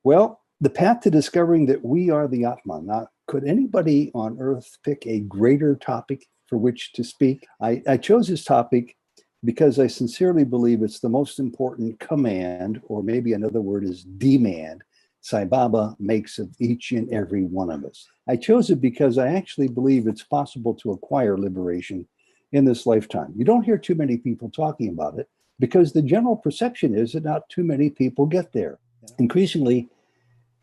Well, the path to discovering that we are the Atma. Now, could anybody on earth pick a greater topic for which to speak? I chose this topic because I sincerely believe it's the most important command, or maybe another word is demand, Sai Baba makes of each and every one of us. I chose it because I actually believe it's possible to acquire liberation in this lifetime. You don't hear too many people talking about it because the general perception is that not too many people get there. Increasingly,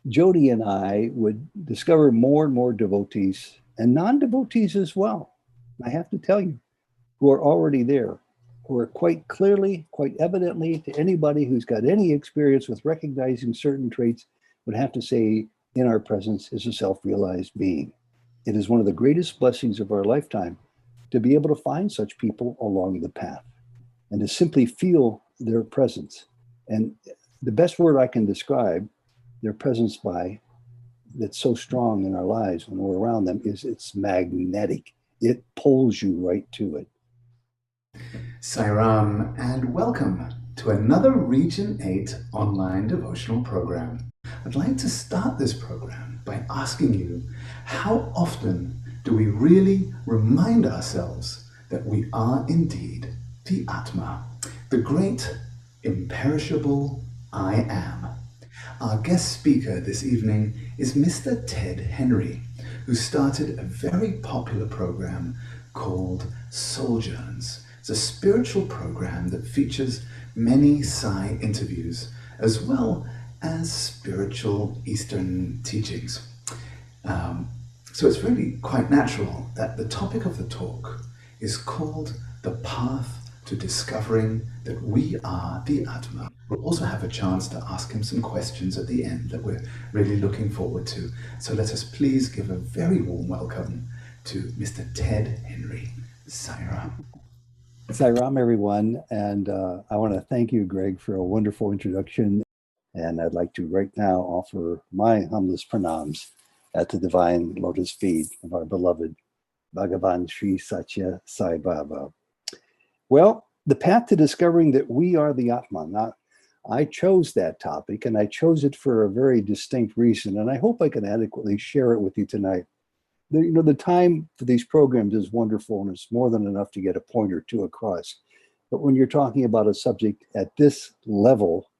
Jody and I would discover more and more devotees and non-devotees as well, I have to tell you, who are already there, who are quite clearly, quite evidently, to anybody who's got any experience with recognizing certain traits, would have to say in our presence is a self-realized being. It is one of the greatest blessings of our lifetime to be able to find such people along the path and to simply feel their presence. And the best word I can describe their presence by that's so strong in our lives when we're around them is it's magnetic. It pulls you right to it. Sai Ram, and welcome to another Region 8 online devotional program. I'd like to start this program by asking you, how often do we really remind ourselves that we are indeed the Atma, the great, imperishable I Am? Our guest speaker this evening is Mr. Ted Henry, who started a very popular program called Souljourns. It's a spiritual program that features many Sai interviews, as well as spiritual Eastern teachings. So it's really quite natural that the topic of the talk is called The Path to Discovering that We Are the Atma. We'll also have a chance to ask him some questions at the end that we're really looking forward to. So let us please give a very warm welcome to Mr. Ted Henry. Sai Ram. Sai Ram, everyone. And I want to thank you, Greg, for a wonderful introduction. And I'd like to right now offer my humblest pranams at the divine lotus feet of our beloved Bhagavan Sri Satya Sai Baba. Well, the path to discovering that we are the Atma. Now, I chose that topic, and I chose it for a very distinct reason, and I hope I can adequately share it with you tonight. The time for these programs is wonderful, and it's more than enough to get a point or two across. But when you're talking about a subject at this level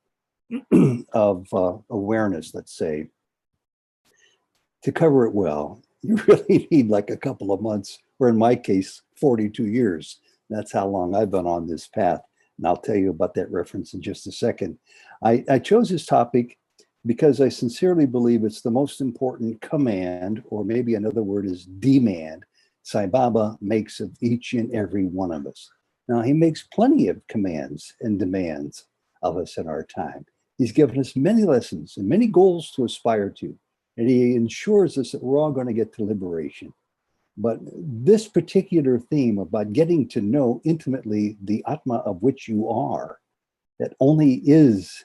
of awareness, let's say, to cover it well, you really need like a couple of months, or in my case, 42 years. That's how long I've been on this path. And I'll tell you about that reference in just a second. I chose this topic because I sincerely believe it's the most important command, or maybe another word is demand, Sai Baba makes of each and every one of us. Now, he makes plenty of commands and demands of us in our time. He's given us many lessons and many goals to aspire to. And he ensures us that we're all going to get to liberation. But this particular theme about getting to know intimately the Atma of which you are, that only is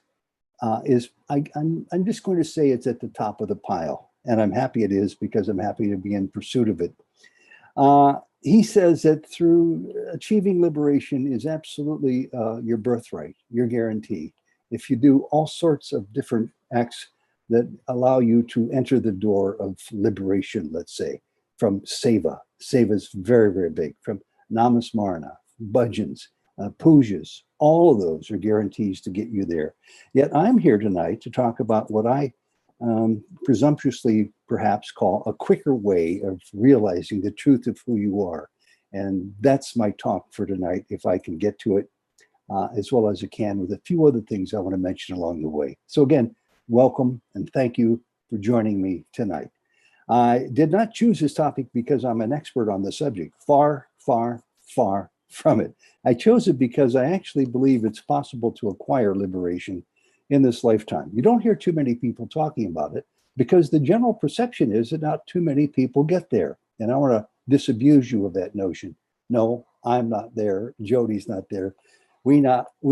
I'm just going to say it's at the top of the pile. And I'm happy it is, because I'm happy to be in pursuit of it. He says that through achieving liberation is absolutely your birthright, your guarantee. If you do all sorts of different acts that allow you to enter the door of liberation, let's say, from seva. Seva is very, very big. From namasmarana, bhajans, pujas, all of those are guarantees to get you there. Yet I'm here tonight to talk about what I presumptuously perhaps call a quicker way of realizing the truth of who you are. And that's my talk for tonight, if I can get to it, as well as I can, with a few other things I want to mention along the way. So again, welcome and thank you for joining me tonight. I did not choose this topic because I'm an expert on the subject. Far, far, far from it. I chose it because I actually believe it's possible to acquire liberation in this lifetime. You don't hear too many people talking about it because the general perception is that not too many people get there. And I want to disabuse you of that notion. No, I'm not there. Jody's not there. We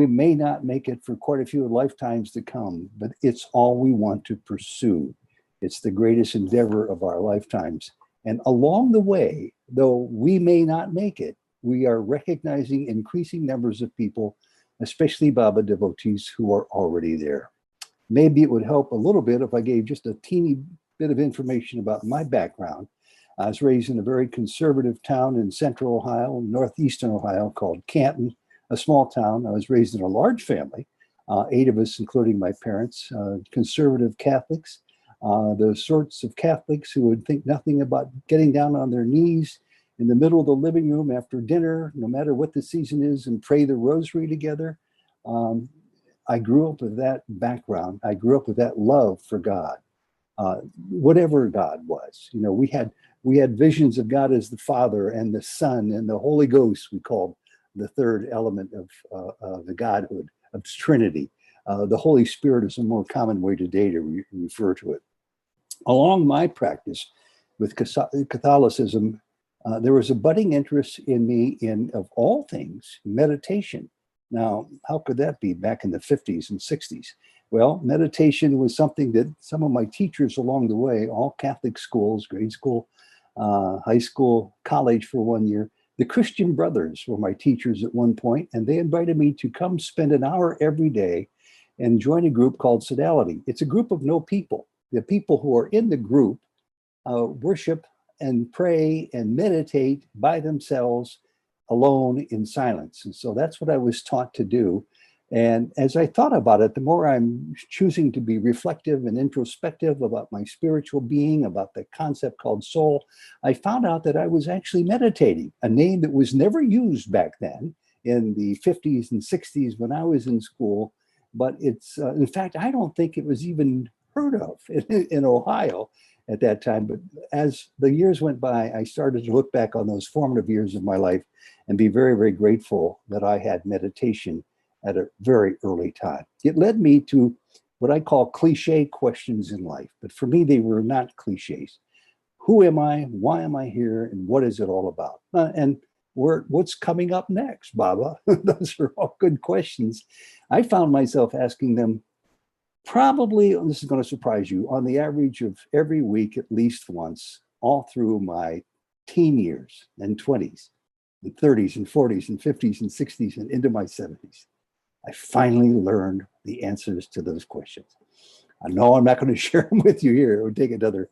may not make it for quite a few lifetimes to come, but it's all we want to pursue. It's the greatest endeavor of our lifetimes. And along the way, though we may not make it, we are recognizing increasing numbers of people, especially Baba devotees, who are already there. maybe it would help a little bit if I gave just a teeny bit of information about my background. I was raised in a very conservative town in central Ohio, northeastern Ohio, called Canton, a small town. I was raised in a large family, 8 of us, including my parents, conservative Catholics, the sorts of Catholics who would think nothing about getting down on their knees in the middle of the living room after dinner, no matter what the season is, and pray the rosary together. I grew up with that background. I grew up with that love for God, whatever God was. You know, we had visions of God as the Father and the Son and the Holy Ghost. We called the third element of the Godhood of the Trinity. The Holy Spirit is a more common way today to refer to it. Along my practice with Catholicism, there was a budding interest in me in, of all things, meditation. Now, how could that be back in the 50s and 60s? Well, meditation was something that some of my teachers along the way, all Catholic schools, grade school, high school, college for 1 year, the Christian Brothers were my teachers at one point, and they invited me to come spend an hour every day and join a group called Sodality. It's a group of no people. The people who are in the group worship and pray and meditate by themselves alone in silence. And so that's what I was taught to do. And as I thought about it, the more I'm choosing to be reflective and introspective about my spiritual being, about the concept called soul, I found out that I was actually meditating, a name that was never used back then in the 50s and 60s when I was in school. But it's, in fact, I don't think it was even heard of in Ohio at that time. But as the years went by, I started to look back on those formative years of my life and be very, very grateful that I had meditation at a very early time. It led me to what I call cliche questions in life. But for me, they were not cliches. Who am I? Why am I here? And what is it all about? And what's coming up next, Baba? Those are all good questions. I found myself asking them probably, this is going to surprise you, on the average of every week, at least once, all through my teen years and 20s and 30s and 40s and 50s and 60s and into my 70s. I finally learned the answers to those questions. I know I'm not going to share them with you here. It would take another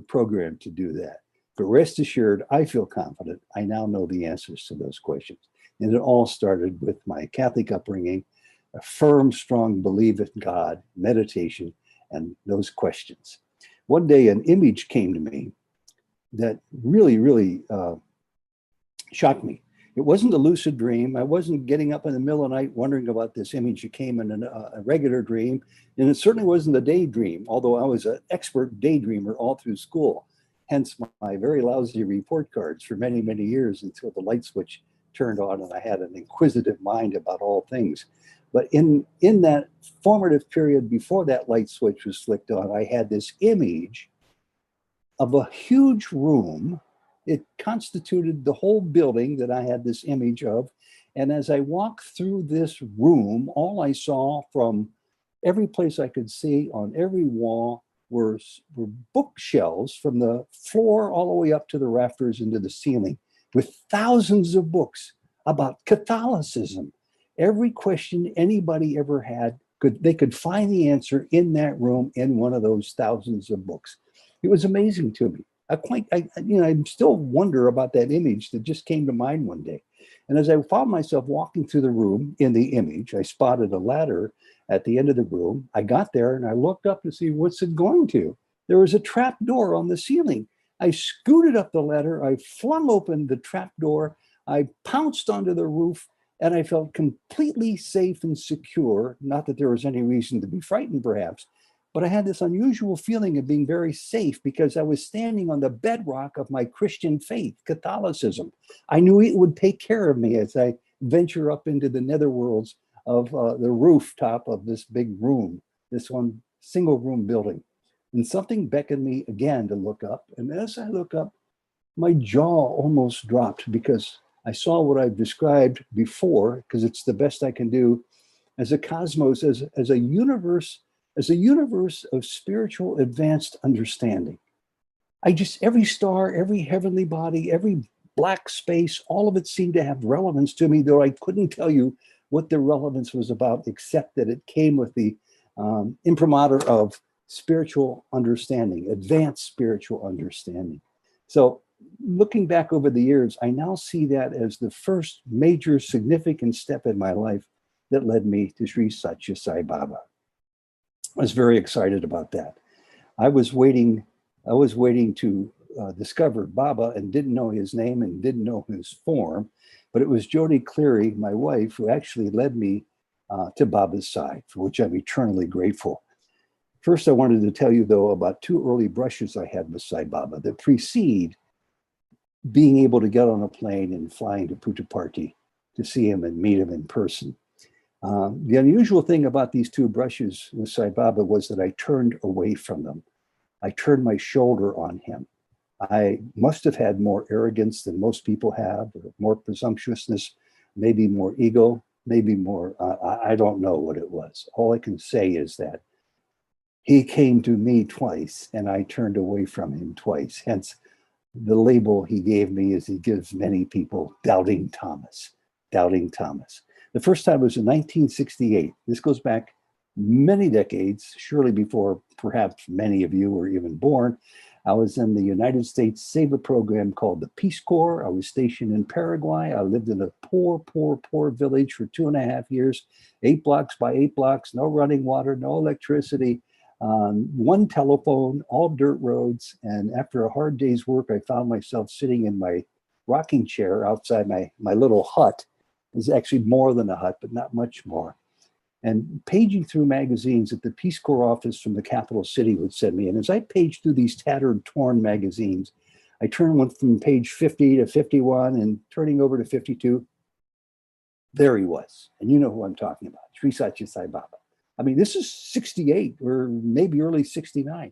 program to do that. But rest assured, I feel confident. I now know the answers to those questions. And it all started with my Catholic upbringing, a firm, strong belief in God, meditation, and those questions. One day, an image came to me that really, really shocked me. It wasn't a lucid dream. I wasn't getting up in the middle of the night wondering about this image. It came in a regular dream, and it certainly wasn't a daydream, although I was an expert daydreamer all through school, hence my very lousy report cards for many, many years until the light switch turned on and I had an inquisitive mind about all things. But in that formative period before that light switch was flicked on, I had this image of a huge room. It constituted the whole building that I had this image of. And as I walked through this room, all I saw from every place I could see on every wall were bookshelves from the floor all the way up to the rafters into the ceiling with thousands of books about Catholicism. Every question anybody ever had, they could find the answer in that room in one of those thousands of books. It was amazing to me. I still wonder about that image that just came to mind one day. And as I found myself walking through the room in the image, I spotted a ladder at the end of the room. I got there and I looked up to see what's it going to. There was a trap door on the ceiling. I scooted up the ladder. I flung open the trap door. I pounced onto the roof and I felt completely safe and secure. Not that there was any reason to be frightened, perhaps, but I had this unusual feeling of being very safe because I was standing on the bedrock of my Christian faith, Catholicism. I knew it would take care of me as I venture up into the netherworlds of the rooftop of this big room, this one single room building. And something beckoned me again to look up. And as I look up, my jaw almost dropped because I saw what I've described before, because it's the best I can do, as a cosmos, as a universe of spiritual advanced understanding. Every star, every heavenly body, every black space, all of it seemed to have relevance to me, though I couldn't tell you what the relevance was about, except that it came with the imprimatur of spiritual understanding, advanced spiritual understanding. So looking back over the years, I now see that as the first major significant step in my life that led me to Sri Satya Sai Baba. I was very excited about that. I was waiting to discover Baba and didn't know his name and didn't know his form, but it was Jody Cleary, my wife, who actually led me to Baba's side, for which I'm eternally grateful. First, I wanted to tell you, though, about two early brushes I had with Sai Baba that precede being able to get on a plane and flying to Puttaparthi to see him and meet him in person. The unusual thing about these two brushes with Sai Baba was that I turned away from them. I turned my shoulder on him. I must have had more arrogance than most people have, more presumptuousness, maybe more ego, maybe more, I don't know what it was. All I can say is that he came to me twice and I turned away from him twice. Hence, the label he gave me is he gives many people Doubting Thomas, Doubting Thomas. The first time was in 1968. This goes back many decades, surely before perhaps many of you were even born. I was in the United States Seva program called the Peace Corps. I was stationed in Paraguay. I lived in a poor, poor, poor village for 2.5 years, 8 blocks by 8 blocks, no running water, no electricity, one telephone, all dirt roads. And after a hard day's work, I found myself sitting in my rocking chair outside my little hut. It was actually more than a hut, but not much more. And paging through magazines that the Peace Corps office from the capital city would send me. And as I paged through these tattered, torn magazines, I turned from page 50 to 51 and turning over to 52. There he was. And you know who I'm talking about, Sri Satya Sai Baba. I mean, this is 68 or maybe early 69.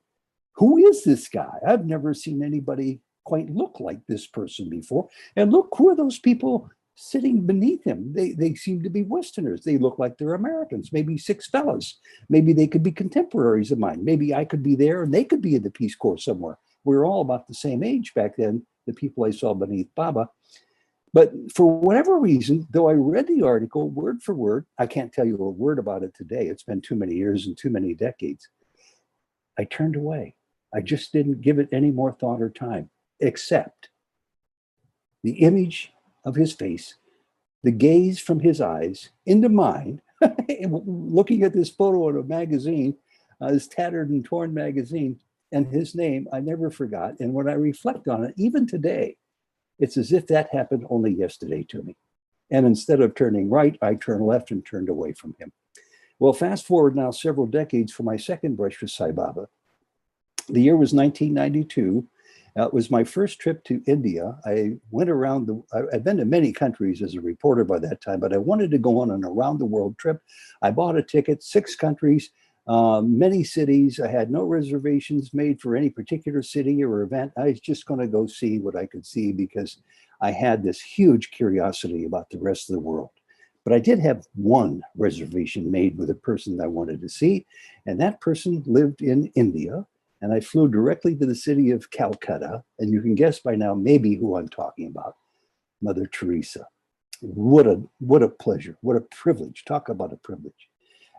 Who is this guy? I've never seen anybody quite look like this person before. And look, who are those people sitting beneath him? They seem to be Westerners. They look like they're Americans, maybe 6 fellas. Maybe they could be contemporaries of mine. Maybe I could be there and they could be in the Peace Corps somewhere. We were all about the same age back then, the people I saw beneath Baba. But for whatever reason, though I read the article word for word, I can't tell you a word about it today. It's been too many years and too many decades. I turned away. I just didn't give it any more thought or time, except the image of his face, the gaze from his eyes into mine, looking at this photo in a magazine, this tattered and torn magazine, and his name I never forgot. And when I reflect on it, even today, it's as if that happened only yesterday to me. And instead of turning right, I turned left and turned away from him. Well, fast forward now several decades for my second brush with Sai Baba. The year was 1992. It was my first trip to India. I went around I've been to many countries as a reporter by that time, but I wanted to go on an around the world trip. I bought a ticket, 6 countries, many cities. I had no reservations made for any particular city or event. I was just going to go see what I could see because I had this huge curiosity about the rest of the world. But I did have one reservation made with a person I wanted to see, and that person lived in India. And I flew directly to the city of Calcutta. And you can guess by now maybe who I'm talking about, Mother Teresa. What a pleasure, what a privilege. Talk about a privilege.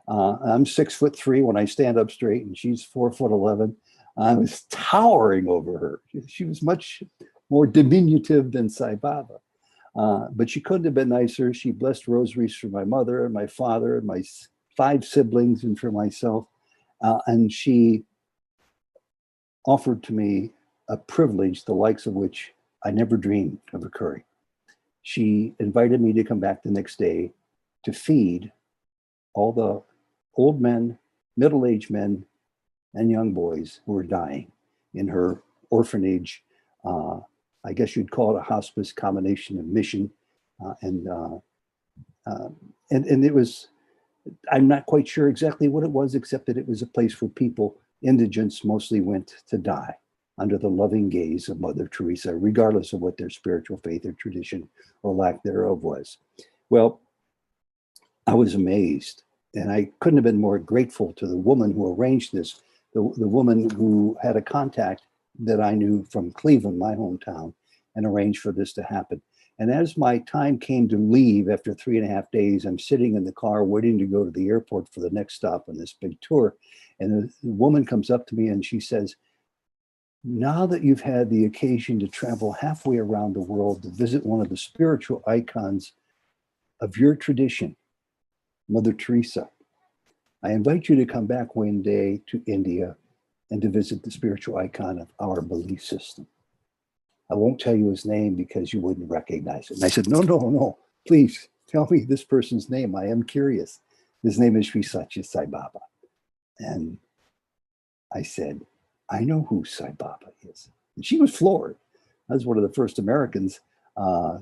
I'm 6'3" when I stand up straight, and she's 4'11". I was towering over her. She was much more diminutive than Sai Baba. But she couldn't have been nicer. She blessed rosaries for my mother and my father and my 5 siblings and for myself. And she offered to me a privilege the likes of which I never dreamed of occurring. She invited me to come back the next day to feed all the old men, middle-aged men, and young boys who were dying in her orphanage. I guess you'd call it a hospice, combination of mission and it was, I'm not quite sure exactly what it was, except that it was a place where people, indigents mostly, went to die under the loving gaze of Mother Teresa, regardless of what their spiritual faith or tradition or lack thereof was. Well, I was amazed, and I couldn't have been more grateful to the woman who arranged this, the woman who had a contact that I knew from Cleveland, my hometown, and arranged for this to happen. And as my time came to leave after 3.5 days, I'm sitting in the car waiting to go to the airport for the next stop on this big tour. And the woman comes up to me and she says, now that you've had the occasion to travel halfway around the world to visit one of the spiritual icons of your tradition, Mother Teresa, I invite you to come back one day to India and to visit the spiritual icon of our belief system. I won't tell you his name because you wouldn't recognize it. And I said, no, please tell me this person's name. I am curious. His name is Sri Sat Chit Baba. And I said, I know who Sai Baba is. And she was floored. I was one of the first Americans, a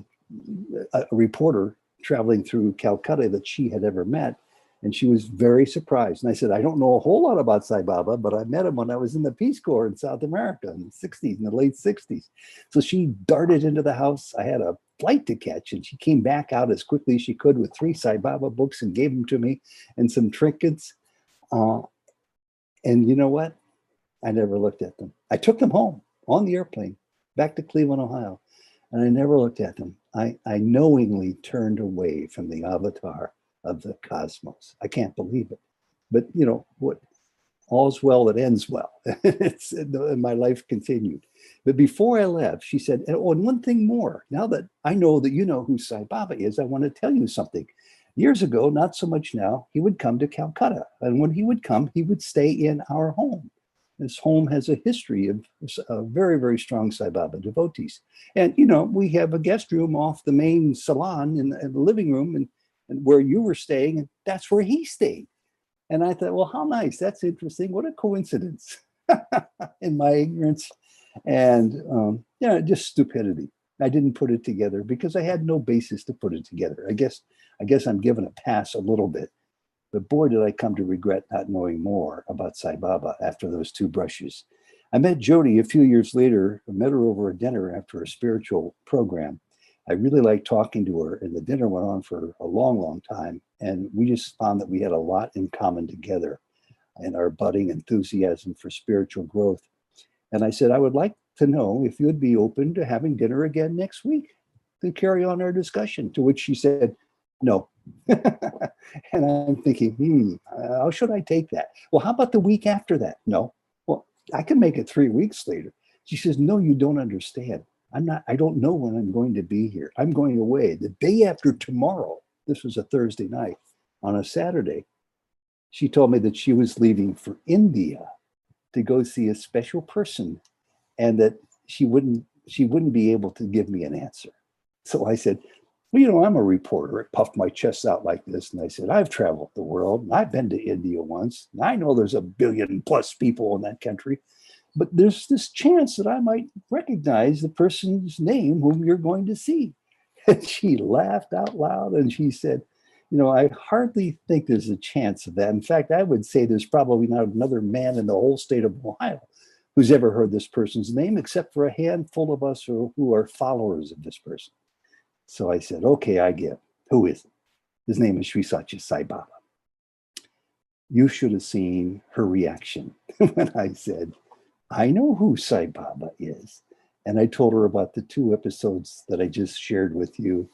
reporter traveling through Calcutta that she had ever met. And she was very surprised. And I said, I don't know a whole lot about Sai Baba, but I met him when I was in the Peace Corps in South America in the 60s, in the late 60s. So she darted into the house. I had a flight to catch, and she came back out as quickly as she could with 3 Sai Baba books and gave them to me and some trinkets. And you know what? I never looked at them. I took them home on the airplane back to Cleveland, Ohio, and I never looked at them. I knowingly turned away from the avatar of the cosmos. I can't believe it. But you know what? All's well that ends well. And my life continued. But before I left, she said, oh, and one thing more. Now that I know that you know who Sai Baba is, I want to tell you something. Years ago, not so much now, he would come to Calcutta. And when he would come, he would stay in our home. This home has a history of very, very strong Sai Baba devotees. And, you know, we have a guest room off the main salon in the living room and where you were staying, and that's where he stayed. And I thought, well, how nice. That's interesting. What a coincidence in my ignorance and, just stupidity. I didn't put it together because I had no basis to put it together. I guess I'm given a pass a little bit. But boy, did I come to regret not knowing more about Sai Baba after those 2 brushes. I met Jody a few years later. I met her over a dinner after a spiritual program. I really liked talking to her, and the dinner went on for a long, long time. And we just found that we had a lot in common together in our budding enthusiasm for spiritual growth. And I said, I would like to know if you would be open to having dinner again next week to carry on our discussion, to which she said, no. And I'm thinking, how should I take that? Well, how about the week after that? No. Well, I can make it 3 weeks later. She says, no, you don't understand. I don't know when I'm going to be here. I'm going away the day after tomorrow. This was a Thursday night. On a Saturday, she told me that she was leaving for India to go see a special person and that she wouldn't be able to give me an answer. So I said, well, you know, I'm a reporter. I puffed my chest out like this. And I said, I've traveled the world. And I've been to India once. And I know there's 1 billion plus people in that country. But there's this chance that I might recognize the person's name whom you're going to see. And she laughed out loud and she said, you know, I hardly think there's a chance of that. In fact, I would say there's probably not another man in the whole state of Ohio who's ever heard this person's name, except for a handful of us who are followers of this person. So I said, okay, I get it. Who is it? His name is Sri Sat Chit Baba. You should have seen her reaction when I said, I know who Sai Baba is. And I told her about the 2 episodes that I just shared with you.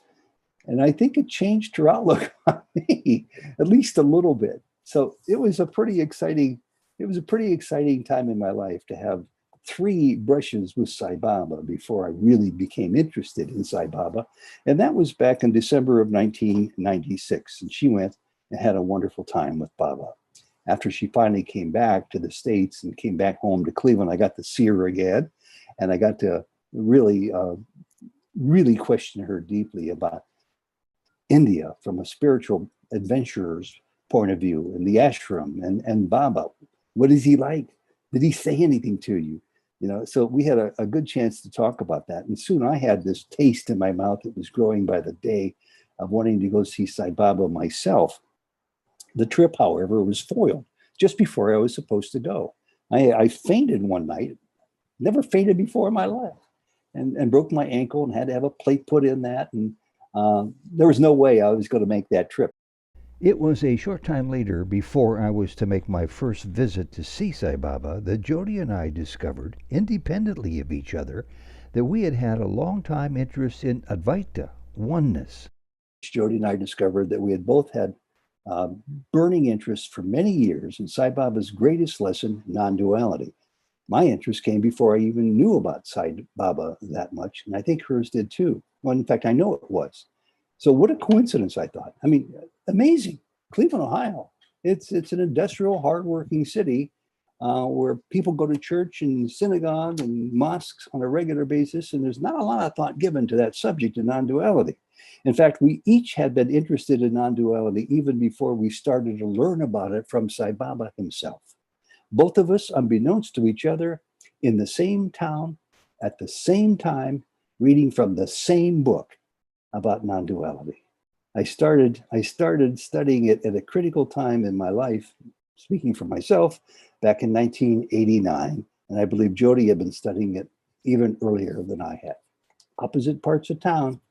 And I think it changed her outlook on me, at least a little bit. So it was a pretty exciting time in my life to have 3 brushes with Sai Baba before I really became interested in Sai Baba. And that was back in December of 1996. And she went and had a wonderful time with Baba. After she finally came back to the States and came back home to Cleveland, I got to see her again. And I got to really question her deeply about India from a spiritual adventurer's point of view, and the ashram and Baba. What is he like? Did he say anything to you? You know, so we had a good chance to talk about that. And soon I had this taste in my mouth that was growing by the day of wanting to go see Sai Baba myself. The trip, however, was foiled just before I was supposed to go. I fainted one night, never fainted before in my life, and broke my ankle and had to have a plate put in that. And there was no way I was going to make that trip. It was a short time later, before I was to make my first visit to see Sai Baba, that Jody and I discovered, independently of each other, that we had had a long time interest in Advaita, oneness. Jody and I discovered that we had both had burning interest for many years in Sai Baba's greatest lesson, non-duality. My interest came before I even knew about Sai Baba that much, and I think hers did too. Well, in fact, I know it was. So what a coincidence, I thought. I mean, amazing. Cleveland, Ohio. It's an industrial, hardworking city where people go to church and synagogue and mosques on a regular basis, and there's not a lot of thought given to that subject of non-duality. In fact, we each had been interested in non-duality even before we started to learn about it from Sai Baba himself. Both of us, unbeknownst to each other, in the same town, at the same time, reading from the same book about non-duality. I started studying it at a critical time in my life, speaking for myself, back in 1989. And I believe Jody had been studying it even earlier than I had. Opposite parts of town,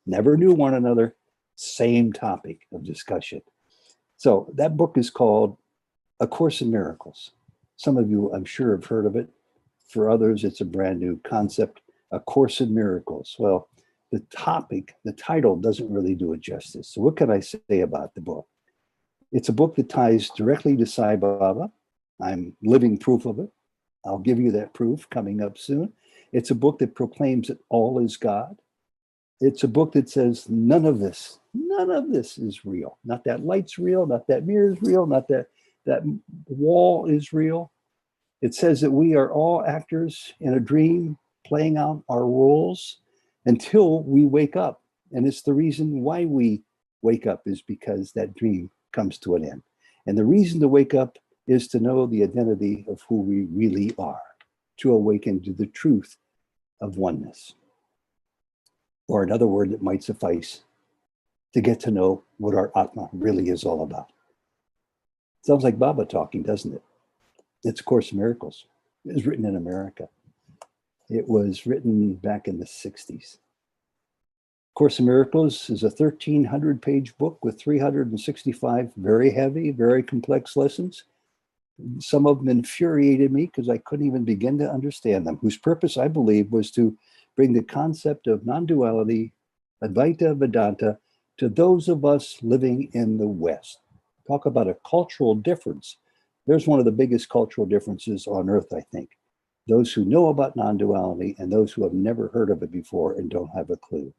never knew one another, same topic of discussion. So that book is called A Course in Miracles. Some of you, I'm sure, have heard of it. For others, it's a brand new concept, A Course in Miracles. Well, the topic, the title doesn't really do it justice. So what can I say about the book? It's a book that ties directly to Sai Baba. I'm living proof of it. I'll give you that proof coming up soon. It's a book that proclaims that all is God. It's a book that says none of this is real. Not that light's real, not that mirror's real, not that wall is real. It says that we are all actors in a dream playing out our roles until we wake up. And it's the reason why we wake up is because that dream comes to an end. And the reason to wake up is to know the identity of who we really are, to awaken to the truth of oneness. Or another word that might suffice, to get to know what our Atma really is all about. Sounds like Baba talking, doesn't it? It's A Course in Miracles. It was written in America. It was written back in the 60s. Course in Miracles is a 1,300-page book with 365 very heavy, very complex lessons. Some of them infuriated me because I couldn't even begin to understand them, whose purpose, I believe, was to bring the concept of non-duality, Advaita Vedanta, to those of us living in the West. Talk about a cultural difference. There's one of the biggest cultural differences on earth, I think. Those who know about non-duality and those who have never heard of it before and don't have a clue.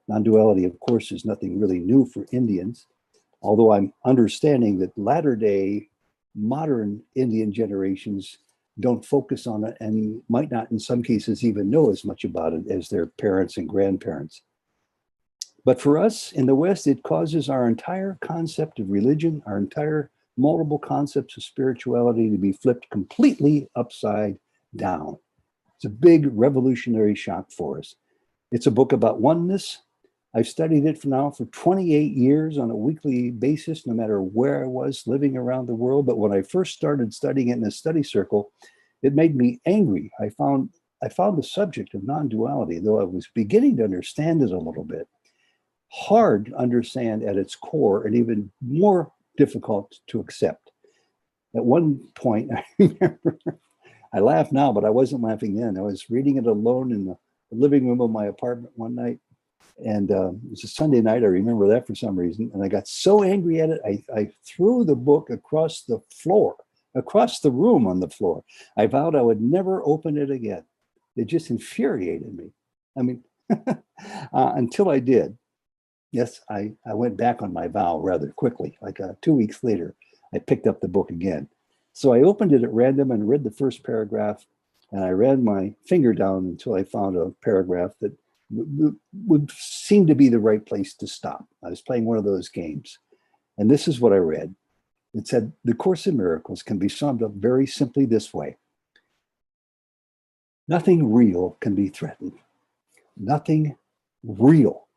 Non-duality, of course, is nothing really new for Indians, although I'm understanding that latter-day modern Indian generations don't focus on it and might not, in some cases, even know as much about it as their parents and grandparents. But for us in the West, it causes our entire concept of religion, our entire multiple concepts of spirituality to be flipped completely upside down. It's a big revolutionary shock for us. It's a book about oneness. I've studied it for 28 years on a weekly basis, no matter where I was living around the world. But when I first started studying it in a study circle, it made me angry. I found the subject of non-duality, though I was beginning to understand it a little bit, hard to understand at its core and even more difficult to accept. At one point, I remember, I laugh now, but I wasn't laughing then. I was reading it alone in the living room of my apartment one night. And it was a Sunday night. I remember that for some reason. And I got so angry at it, I threw the book across the floor, across the room on the floor. I vowed I would never open it again. It just infuriated me. I mean, until I did. Yes, I went back on my vow rather quickly. Like 2 weeks later, I picked up the book again. So I opened it at random and read the first paragraph. And I ran my finger down until I found a paragraph that would seem to be the right place to stop. I was playing one of those games. And this is what I read. It said, the Course in Miracles can be summed up very simply this way. Nothing real can be threatened. Nothing real,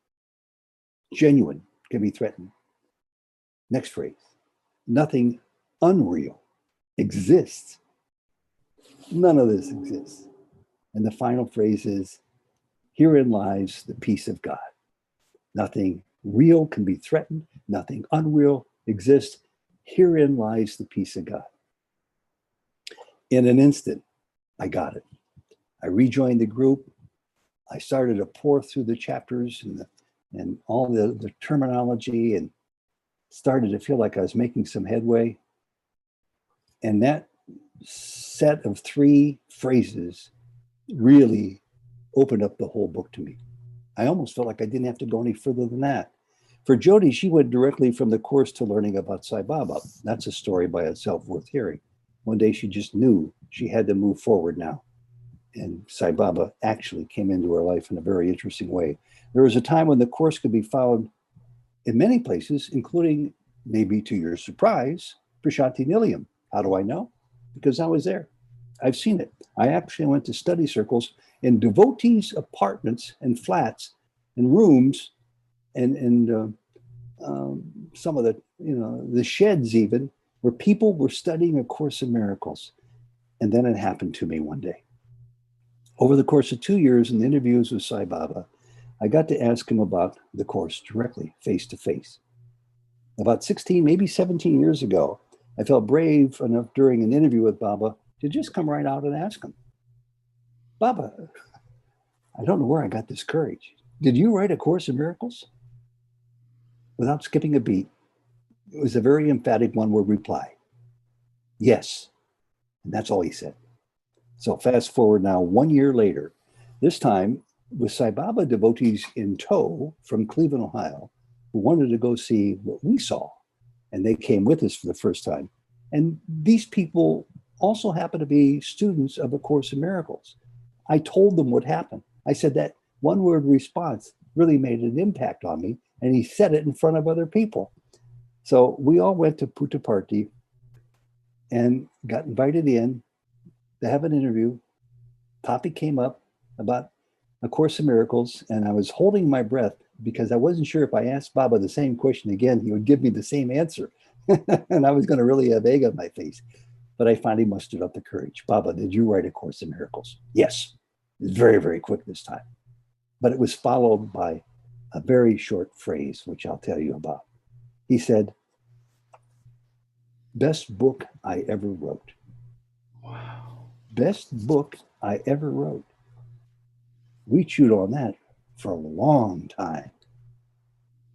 genuine can be threatened. Next phrase. Nothing unreal exists. None of this exists. And the final phrase is, herein lies the peace of God. Nothing real can be threatened. Nothing unreal exists. Herein lies the peace of God. In an instant, I got it. I rejoined the group. I started to pour through the chapters and all the terminology, and started to feel like I was making some headway. And that set of 3 phrases really opened up the whole book to me. I almost felt like I didn't have to go any further than that. For Jody, she went directly from the course to learning about Sai Baba. That's a story by itself worth hearing. One day she just knew she had to move forward now. And Sai Baba actually came into her life in a very interesting way. There was a time when the course could be found in many places, including, maybe to your surprise, Prasanthi Nilayam. How do I know? Because I was there. I've seen it. I actually went to study circles in devotees' apartments and flats and rooms and some of the sheds even, where people were studying A Course in Miracles. And then it happened to me one day. Over the course of 2 years in the interviews with Sai Baba, I got to ask him about the course directly, face to face. About 16, maybe 17 years ago, I felt brave enough during an interview with Baba to just come right out and ask him, Baba, I don't know where I got this courage. Did you write A Course in Miracles? Without skipping a beat, it was a very emphatic one-word reply. Yes. And that's all he said. So fast forward now 1 year later, this time with Sai Baba devotees in tow from Cleveland, Ohio, who wanted to go see what we saw. And they came with us for the first time. And these people also happen to be students of A Course in Miracles. I told them what happened. I said that one-word response really made an impact on me, and he said it in front of other people. So we all went to Puttaparthi and got invited in to have an interview. Topic came up about A Course in Miracles, and I was holding my breath because I wasn't sure if I asked Baba the same question again, he would give me the same answer. And I was going to really have egg on my face. But I finally mustered up the courage. Baba, did you write A Course in Miracles? Yes. It was very, very quick this time. But it was followed by a very short phrase, which I'll tell you about. He said, best book I ever wrote. Wow. Best book I ever wrote. We chewed on that for a long time.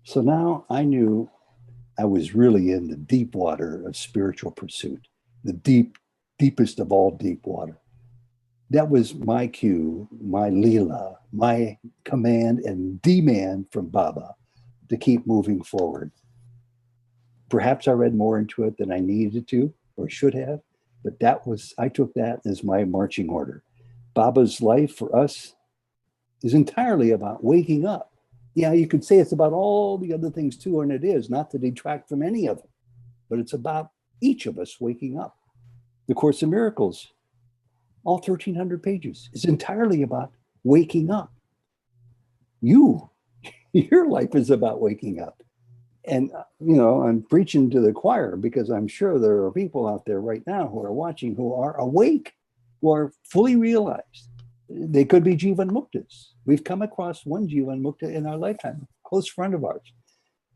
So now I knew I was really in the deep water of spiritual pursuit, the deepest of all deep water. That was my cue, my Leela, my command and demand from Baba to keep moving forward. Perhaps I read more into it than I needed to or should have, but I took that as my marching order. Baba's life for us is entirely about waking up. Yeah, you could say it's about all the other things too, and it is, not to detract from any of them, but it's about each of us waking up. The Course in Miracles, all 1,300 pages, is entirely about waking up. Your life is about waking up. And, I'm preaching to the choir because I'm sure there are people out there right now who are watching who are awake, who are fully realized. They could be Jivan Muktas. We've come across one Jivan Mukta in our lifetime, a close friend of ours.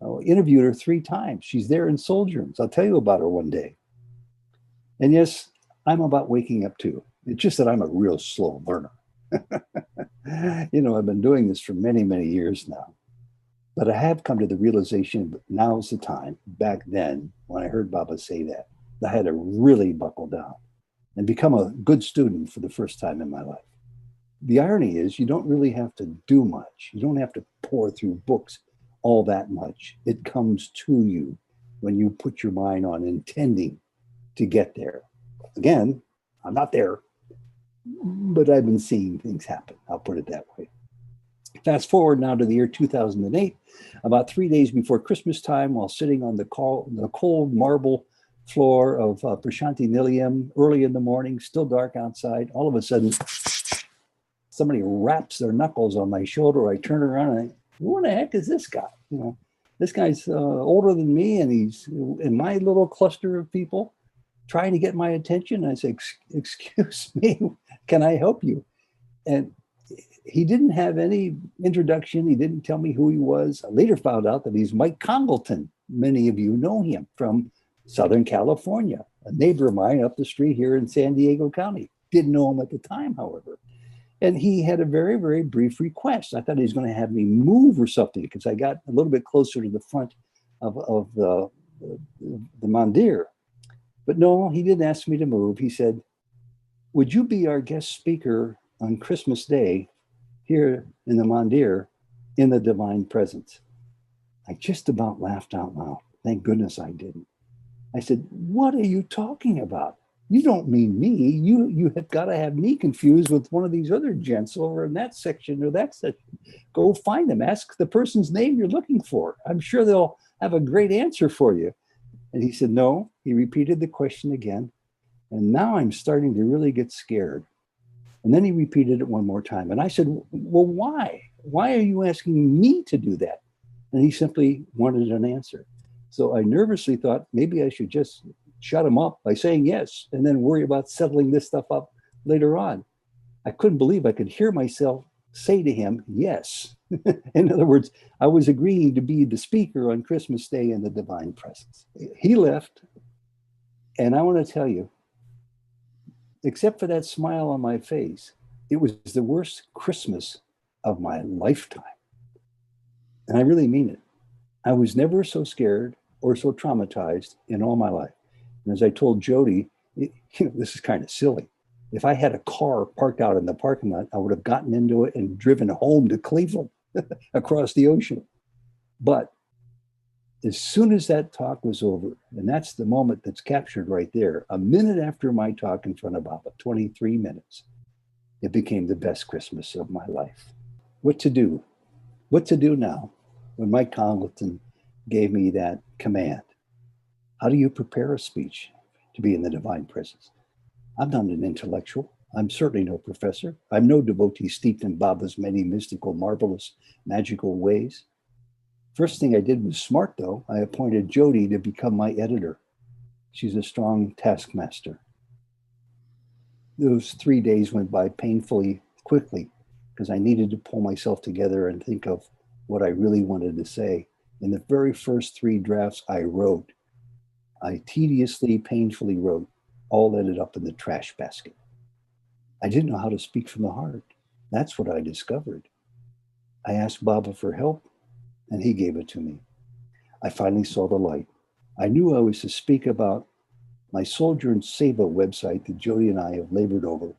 I interviewed her 3 times. She's there in Souljourns. I'll tell you about her one day. And yes, I'm about waking up too. It's just that I'm a real slow learner. I've been doing this for many, many years now. But I have come to the realization that now's the time. Back then, when I heard Baba say that, I had to really buckle down and become a good student for the first time in my life. The irony is you don't really have to do much. You don't have to pour through books all that much. It comes to you when you put your mind on intending to get there. Again, I'm not there, but I've been seeing things happen. I'll put it that way. Fast forward now to the year 2008, about 3 days before Christmas time, while sitting on the cold marble floor of Prasanthi Nilayam early in the morning, still dark outside, all of a sudden, somebody wraps their knuckles on my shoulder. I turn around and who the heck is this guy? This guy's older than me, and he's in my little cluster of people trying to get my attention. I say, excuse me, can I help you? And he didn't have any introduction. He didn't tell me who he was. I later found out that he's Mike Congleton. Many of you know him from Southern California, a neighbor of mine up the street here in San Diego County. Didn't know him at the time, however. And he had a very, very brief request. I thought he was going to have me move or something because I got a little bit closer to the front of the mandir. But no, he didn't ask me to move. He said, would you be our guest speaker on Christmas Day here in the mandir in the divine presence? I just about laughed out loud. Thank goodness I didn't. I said, what are you talking about? You don't mean me. You have got to have me confused with one of these other gents over in that section or that section. Go find them. Ask the person's name you're looking for. I'm sure they'll have a great answer for you. And he said, no. He repeated the question again. And now I'm starting to really get scared. And then he repeated it one more time. And I said, well, why? Why are you asking me to do that? And he simply wanted an answer. So I nervously thought maybe I should just shut him up by saying yes and then worry about settling this stuff up later on. I couldn't believe I could hear myself say to him, yes. In other words, I was agreeing to be the speaker on Christmas Day in the divine presence. He left, and I want to tell you, except for that smile on my face, it was the worst Christmas of my lifetime. And I really mean it. I was never so scared or so traumatized in all my life. And as I told Jody, this is kind of silly. If I had a car parked out in the parking lot, I would have gotten into it and driven home to Cleveland across the ocean. But as soon as that talk was over, and that's the moment that's captured right there, a minute after my talk in front of Baba, 23 minutes, it became the best Christmas of my life. What to do? What to do now when Mike Congleton gave me that command? How do you prepare a speech to be in the divine presence? I'm not an intellectual. I'm certainly no professor. I'm no devotee steeped in Baba's many mystical, marvelous, magical ways. First thing I did was smart, though. I appointed Jody to become my editor. She's a strong taskmaster. Those 3 days went by painfully quickly because I needed to pull myself together and think of what I really wanted to say. In the very first 3 drafts I wrote, I tediously, painfully wrote, all ended up in the trash basket. I didn't know how to speak from the heart. That's what I discovered. I asked Baba for help, and he gave it to me. I finally saw the light. I knew I was to speak about my Souljourns Seva website that Jody and I have labored over.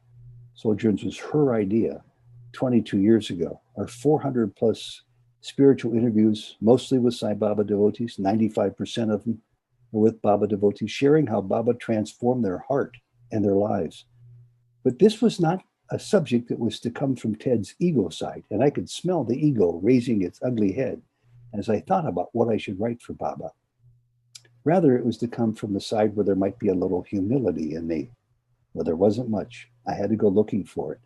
Souljourns was her idea 22 years ago. Our 400 plus spiritual interviews, mostly with Sai Baba devotees, 95% of them are with Baba devotees, sharing how Baba transformed their heart and their lives. But this was not a subject that was to come from Ted's ego side, and I could smell the ego raising its ugly head as I thought about what I should write for Baba. Rather, it was to come from the side where there might be a little humility in me. Well, there wasn't much. I had to go looking for it.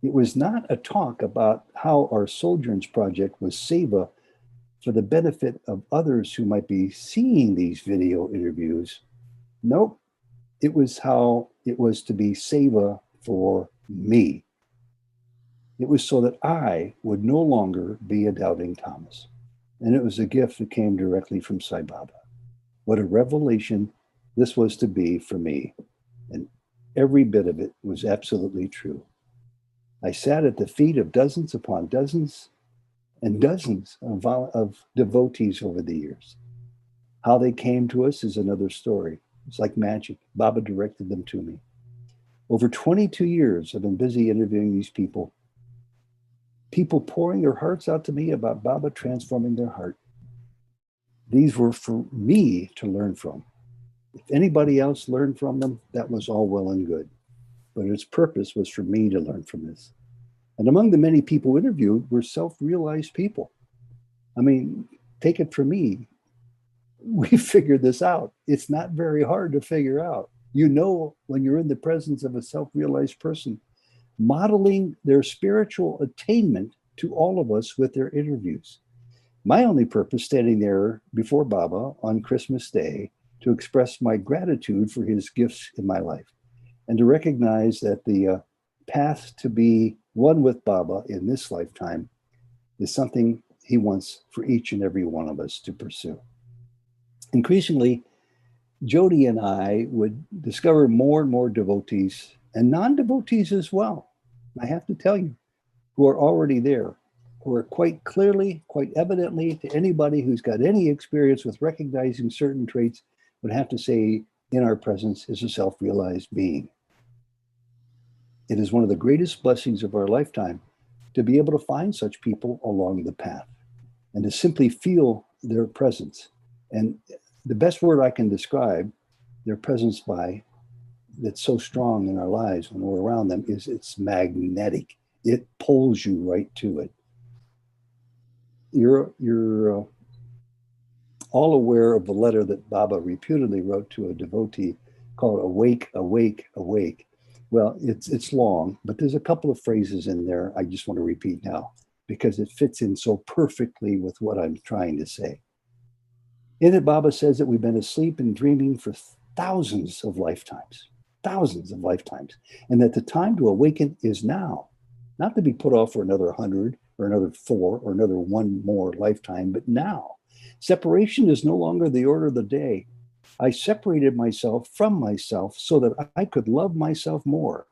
It was not a talk about how our Souljourns project was seva for the benefit of others who might be seeing these video interviews. Nope. It was how it was to be seva for me. It was so that I would no longer be a doubting Thomas. And it was a gift that came directly from Sai Baba. What a revelation this was to be for me. And every bit of it was absolutely true. I sat at the feet of dozens upon dozens and dozens of devotees over the years. How they came to us is another story. It's like magic. Baba directed them to me. Over 22 years, I've been busy interviewing these people pouring their hearts out to me about Baba transforming their heart. These were for me to learn from. If anybody else learned from them, that was all well and good. But its purpose was for me to learn from this. And among the many people interviewed were self-realized people. I mean, take it from me. We figured this out. It's not very hard to figure out. You know, when you're in the presence of a self-realized person, modeling their spiritual attainment to all of us with their interviews. My only purpose standing there before Baba on Christmas Day to express my gratitude for his gifts in my life and to recognize that the path to be one with Baba in this lifetime is something he wants for each and every one of us to pursue. Increasingly, Jody and I would discover more and more devotees and non-devotees as well I have to tell you, who are already there, who are quite clearly, quite evidently, to anybody who's got any experience with recognizing certain traits, would have to say, in our presence is a self-realized being. It is one of the greatest blessings of our lifetime to be able to find such people along the path and to simply feel their presence. And the best word I can describe their presence by, that's so strong in our lives when we're around them, is it's magnetic. It pulls you right to it. You're all aware of the letter that Baba reputedly wrote to a devotee called Awake, Awake, Awake. Well, it's long, but there's a couple of phrases in there I just want to repeat now because it fits in so perfectly with what I'm trying to say. In it, Baba says that we've been asleep and dreaming for thousands of lifetimes, and that the time to awaken is now, not to be put off for another 100 or another 4 or another 1 more lifetime, but now. Separation is no longer the order of the day. I separated myself from myself so that I could love myself more.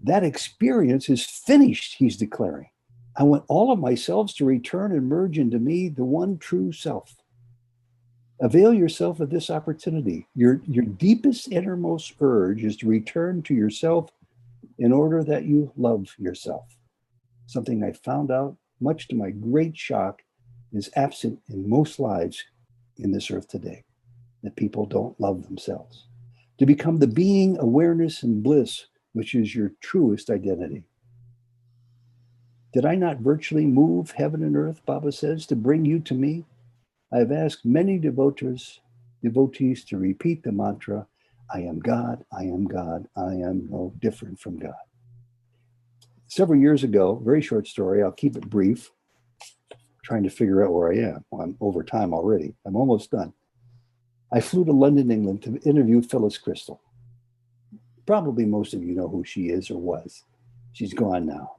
That experience is finished, he's declaring. I want all of myself to return and merge into me, the one true self. Avail yourself of this opportunity. Your deepest innermost urge is to return to yourself in order that you love yourself. Something I found out, much to my great shock, is absent in most lives in this earth today, that people don't love themselves. To become the being, awareness, and bliss, which is your truest identity. Did I not virtually move heaven and earth, Baba says, to bring you to me? I have asked many devotees to repeat the mantra, I am God, I am God, I am no different from God. Several years ago, very short story, I'll keep it brief, trying to figure out where I am. Well, I'm over time already. I'm almost done. I flew to London, England to interview Phyllis Crystal. Probably most of you know who she is or was. She's gone now.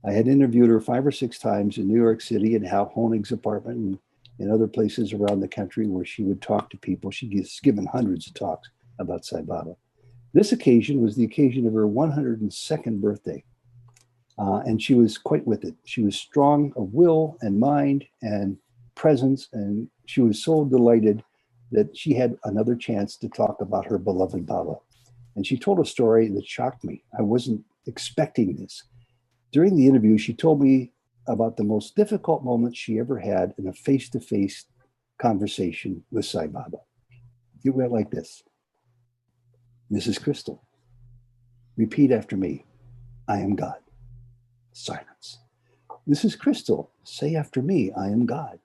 I had interviewed her 5 or 6 times in New York City at Hal Honig's apartment and in other places around the country where she would talk to people. She's given hundreds of talks about Sai Baba. This occasion was the occasion of her 102nd birthday. And she was quite with it. She was strong of will and mind and presence. And she was so delighted that she had another chance to talk about her beloved Baba. And she told a story that shocked me. I wasn't expecting this. During the interview, she told me about the most difficult moment she ever had in a face-to-face conversation with Sai Baba. It went like this. Mrs. Crystal, repeat after me. I am God. Silence. Mrs. Crystal, say after me, I am God.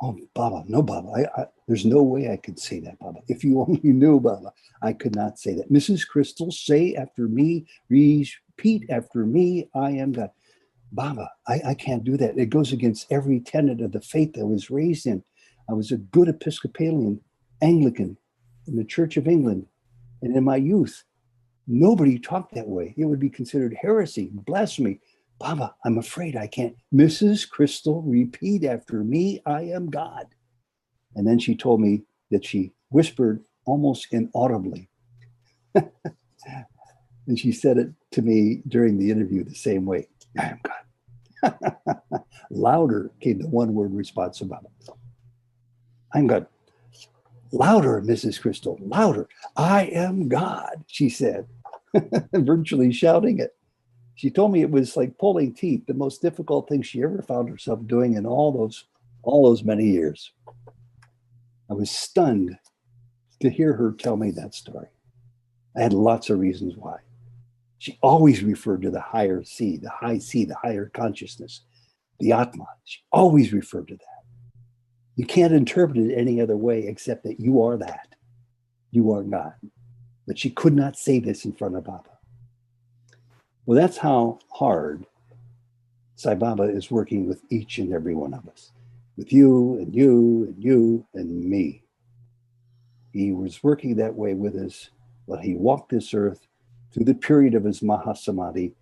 Oh, Baba, no, Baba. There's no way I could say that, Baba. If you only knew, Baba, I could not say that. Mrs. Crystal, say after me, repeat after me, I am God. Baba, I can't do that. It goes against every tenet of the faith I was raised in. I was a good Episcopalian, Anglican in the Church of England. And in my youth, nobody talked that way. It would be considered heresy, blasphemy. Baba, I'm afraid I can't. Mrs. Crystal, repeat after me, I am God. And then she told me that she whispered almost inaudibly. And she said it to me during the interview the same way. I am God. Louder came the one-word response about it. I'm God. Louder, Mrs. Crystal, louder. I am God, she said, virtually shouting it. She told me it was like pulling teeth, the most difficult thing she ever found herself doing in all those many years. I was stunned to hear her tell me that story. I had lots of reasons why. She always referred to the higher C, the higher consciousness, the Atma. She always referred to that. You can't interpret it any other way except that you are that. You are God. But she could not say this in front of Baba. Well, that's how hard Sai Baba is working with each and every one of us, with you and you and you and me. He was working that way with us while he walked this earth through the period of his Mahasamadhi.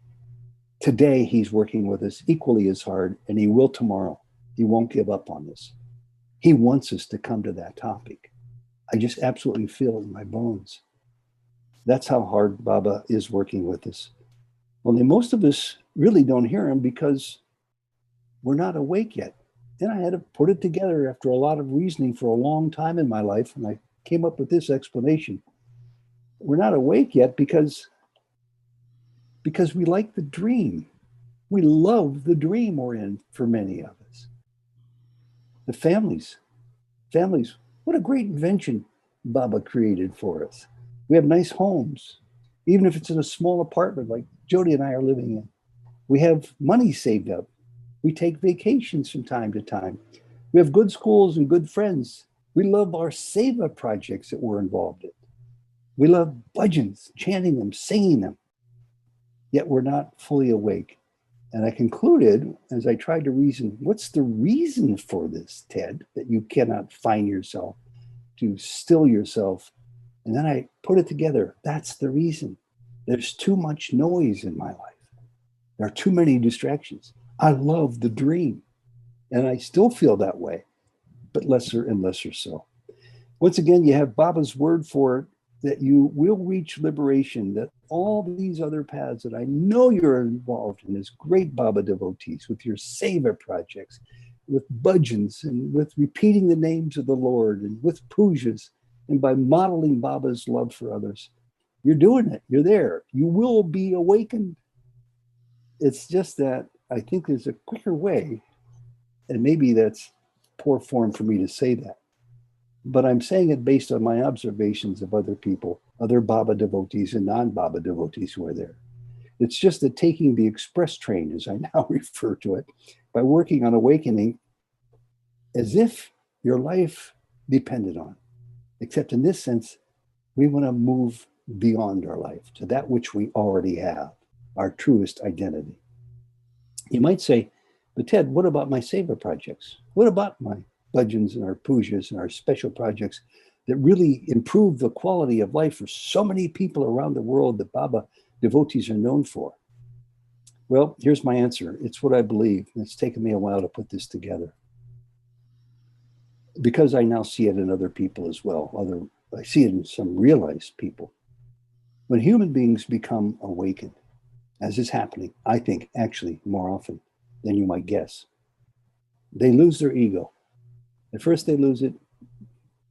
Today, he's working with us equally as hard, and he will tomorrow. He won't give up on this. He wants us to come to that topic. I just absolutely feel it in my bones. That's how hard Baba is working with us. Only most of us really don't hear him because we're not awake yet. And I had to put it together after a lot of reasoning for a long time in my life. And I came up with this explanation. We're not awake yet because we like the dream. We love the dream we're in for many of us. The families, what a great invention Baba created for us. We have nice homes, even if it's in a small apartment like Jody and I are living in. We have money saved up. We take vacations from time to time. We have good schools and good friends. We love our seva projects that we're involved in. We love bhajans, chanting them, singing them. Yet we're not fully awake. And I concluded, as I tried to reason, what's the reason for this, Ted, that you cannot find yourself, to still yourself? And then I put it together. That's the reason. There's too much noise in my life. There are too many distractions. I love the dream. And I still feel that way, but lesser and lesser so. Once again, you have Baba's word for it, that you will reach liberation, that all these other paths that I know you're involved in as great Baba devotees, with your seva projects, with bhajans, and with repeating the names of the Lord, and with pujas, and by modeling Baba's love for others. You're doing it. You're there. You will be awakened. It's just that I think there's a quicker way, and maybe that's poor form for me to say that, but I'm saying it based on my observations of other people, other Baba devotees and non-Baba devotees who are there. It's just that taking the express train, as I now refer to it, by working on awakening as if your life depended on, except in this sense, we want to move beyond our life to that which we already have, our truest identity. You might say, but Ted, what about my seva projects? What about my bhajans and our pujas and our special projects that really improve the quality of life for so many people around the world that Baba devotees are known for? Well, here's my answer. It's what I believe. It's taken me a while to put this together, because I now see it in other people as well. I see it in some realized people. When human beings become awakened, as is happening, I think, actually more often than you might guess, they lose their ego. At first, they lose it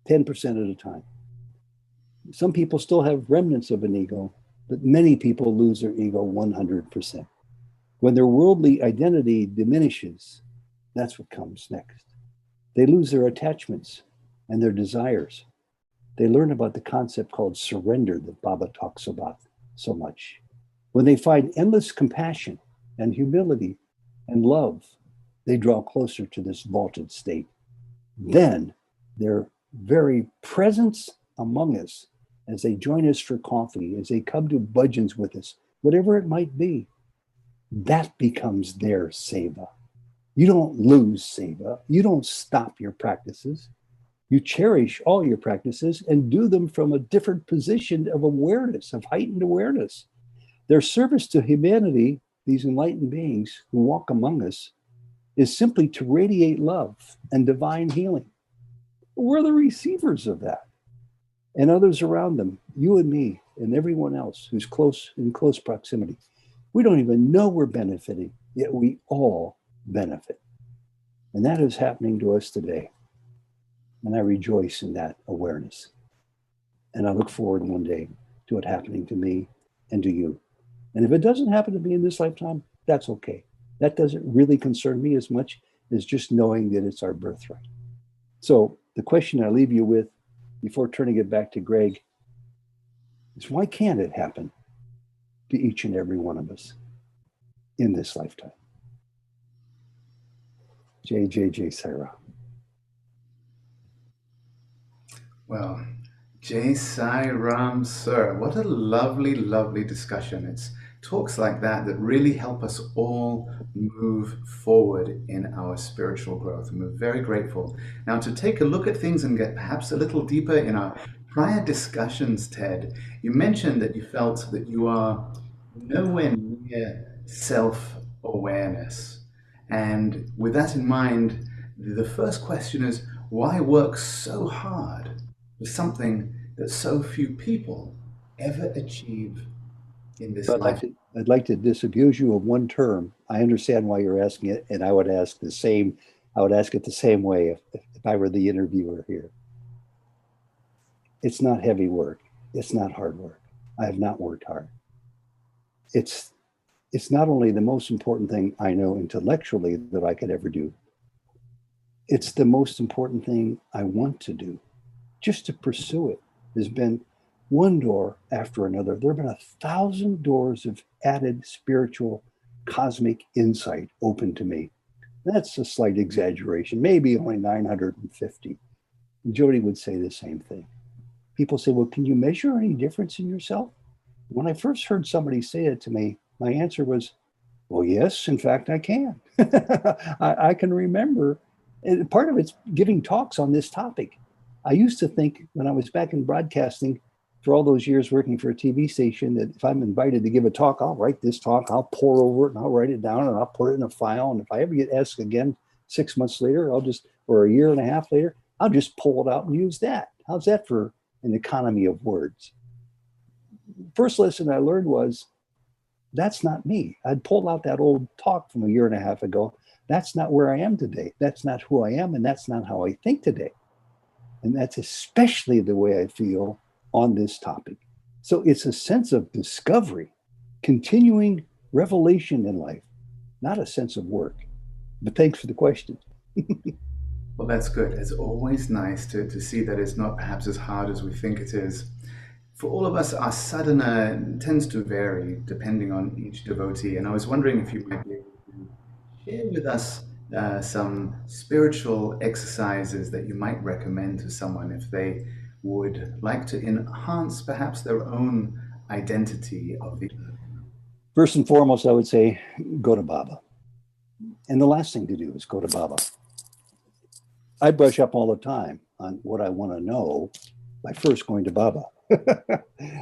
10% at a time. Some people still have remnants of an ego, but many people lose their ego 100%. When their worldly identity diminishes, that's what comes next. They lose their attachments and their desires. They learn about the concept called surrender that Baba talks about so much. When they find endless compassion and humility and love, they draw closer to this vaulted state. Then their very presence among us, as they join us for coffee, as they come to bhajans with us, whatever it might be, that becomes their seva. You don't lose seva. You don't stop your practices. You cherish all your practices and do them from a different position of awareness, of heightened awareness. Their service to humanity, these enlightened beings who walk among us, is simply to radiate love and divine healing. We're the receivers of that. And others around them, you and me and everyone else who's in close proximity. We don't even know we're benefiting, yet we all benefit. And that is happening to us today. And I rejoice in that awareness. And I look forward one day to it happening to me and to you. And if it doesn't happen to me in this lifetime, that's okay. That doesn't really concern me as much as just knowing that it's our birthright. So the question I leave you with before turning it back to Greg is, why can't it happen to each and every one of us in this lifetime? Jai Sai Ram. Well, Jai Sai Ram, sir. What a lovely, lovely discussion. It's talks like that really help us all move forward in our spiritual growth. And we're very grateful. Now, to take a look at things and get perhaps a little deeper in our prior discussions, Ted, you mentioned that you felt that you are nowhere near self-awareness. And with that in mind, the first question is, why work so hard for something that so few people ever achieve in this But life. I'd like to disabuse you of one term. I understand why you're asking it, and I would ask the same. I would ask it the same way if I were the interviewer here. It's not heavy work. It's not hard work. I have not worked hard. It's it's not only the most important thing I know intellectually that I could ever do. It's the most important thing I want to do. Just to pursue it has been one door after another. There have been 1,000 doors of added spiritual, cosmic insight open to me. That's a slight exaggeration, maybe only 950. Jody would say the same thing. People say, well, can you measure any difference in yourself? When I first heard somebody say it to me, my answer was, well, yes, in fact, I can. I can remember. And part of it's giving talks on this topic. I used to think when I was back in broadcasting for all those years working for a TV station that if I'm invited to give a talk, I'll write this talk, I'll pour over it and I'll write it down and I'll put it in a file. And if I ever get asked again 6 months later, or a year and a half later, I'll just pull it out and use that. How's that for an economy of words? First lesson I learned was that's not me. I'd pulled out that old talk from a year and a half ago. That's not where I am today. That's not who I am, and that's not how I think today. And that's especially the way I feel on this topic. So it's a sense of discovery, continuing revelation in life, not a sense of work. But thanks for the question. Well, that's good. It's always nice to see that it's not perhaps as hard as we think it is. For all of us, our sadhana tends to vary depending on each devotee. And I was wondering if you might be able to share with us some spiritual exercises that you might recommend to someone if they would like to enhance perhaps their own identity of the. First and foremost, I would say go to Baba. And the last thing to do is go to Baba. I brush up all the time on what I want to know by first going to Baba.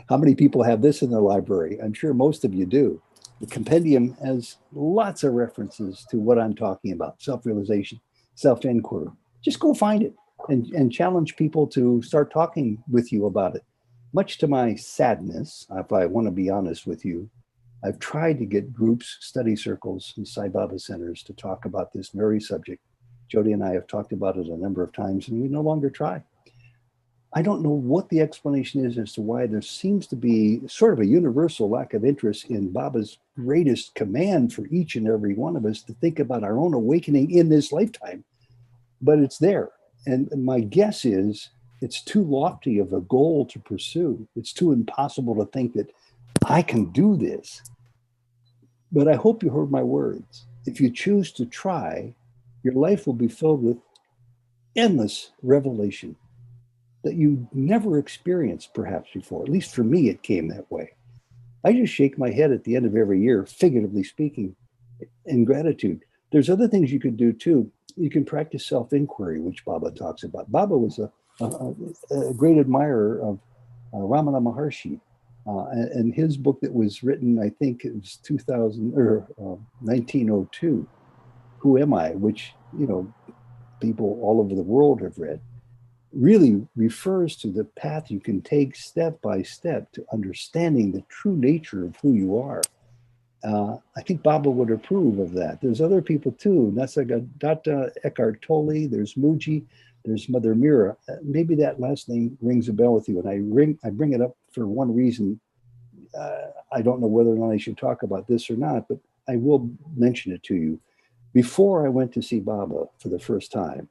How many people have this in their library? I'm sure most of you do. The compendium has lots of references to what I'm talking about: self-realization, self-inquiry. Just go find it and challenge people to start talking with you about it. Much to my sadness, if I want to be honest with you, I've tried to get groups, study circles, and Sai Baba centers to talk about this very subject. Jody and I have talked about it a number of times, and we no longer try. I don't know what the explanation is as to why there seems to be sort of a universal lack of interest in Baba's greatest command for each and every one of us to think about our own awakening in this lifetime. But it's there. And my guess is it's too lofty of a goal to pursue. It's too impossible to think that I can do this. But I hope you heard my words. If you choose to try, your life will be filled with endless revelation that you never experienced perhaps before. At least for me, it came that way. I just shake my head at the end of every year, figuratively speaking, in gratitude. There's other things you could do too. You can practice self-inquiry, which Baba talks about. Baba was a great admirer of Ramana Maharshi. And his book that was written, I think it was 1902, Who Am I? Which, people all over the world have read, really refers to the path you can take step by step to understanding the true nature of who you are. I think Baba would approve of that. There's other people too. Nasagadatta, Eckhart Tolle, there's Muji, there's Mother Mira. Maybe that last name rings a bell with you. And I bring it up for one reason. I don't know whether or not I should talk about this or not, but I will mention it to you. Before I went to see Baba for the first time,